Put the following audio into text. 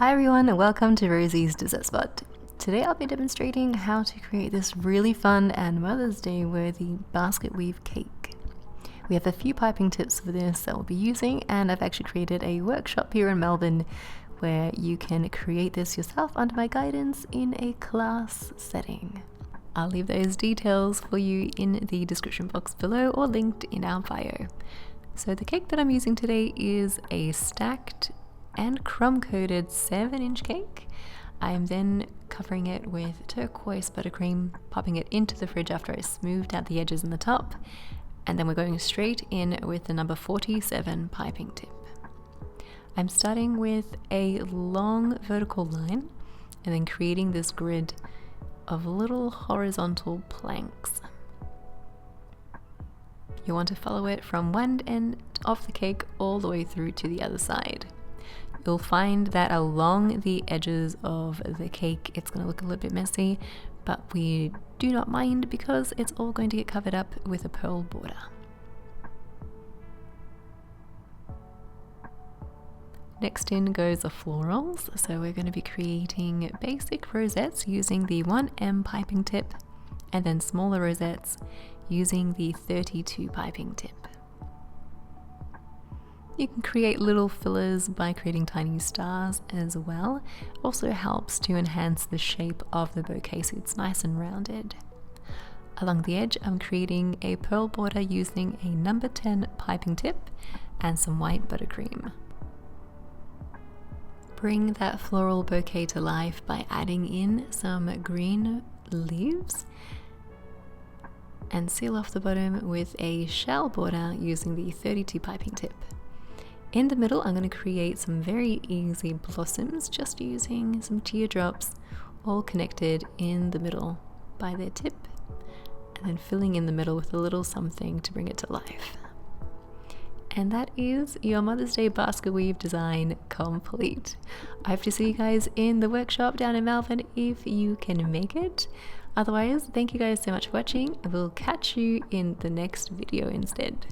Hi everyone and welcome to Rosie's Dessert Spot. Today I'll be demonstrating how to create this really fun and Mother's Day worthy basket weave cake. We have a few piping tips for this that we'll be using, and I've actually created a workshop here in Melbourne where you can create this yourself under my guidance in a class setting. I'll leave those details for you in the description box below or linked in our bio. So the cake that I'm using today is a stacked and crumb-coated 7-inch cake. I am then covering it with turquoise buttercream, popping it into the fridge after I smoothed out the edges and the top, and then we're going straight in with the number 47 piping tip. I'm starting with a long vertical line and then creating this grid of little horizontal planks. You want to follow it from one end of the cake all the way through to the other side. You'll find that along the edges of the cake it's going to look a little bit messy, but we do not mind because it's all going to get covered up with a pearl border. Next in goes the florals, so we're going to be creating basic rosettes using the 1M piping tip and then smaller rosettes using the 32 piping tip. You can create little fillers by creating tiny stars as well. It also helps to enhance the shape of the bouquet so it's nice and rounded. Along the edge I'm creating a pearl border using a number 10 piping tip and some white buttercream. Bring that floral bouquet to life by adding in some green leaves and seal off the bottom with a shell border using the 32 piping tip. In the middle, I'm going to create some very easy blossoms just using some teardrops all connected in the middle by their tip, and then filling in the middle with a little something to bring it to life. And that is your Mother's Day basket weave design complete. I hope to see you guys in the workshop down in Melbourne if you can make it. Otherwise, thank you guys so much for watching, and we'll catch you in the next video instead.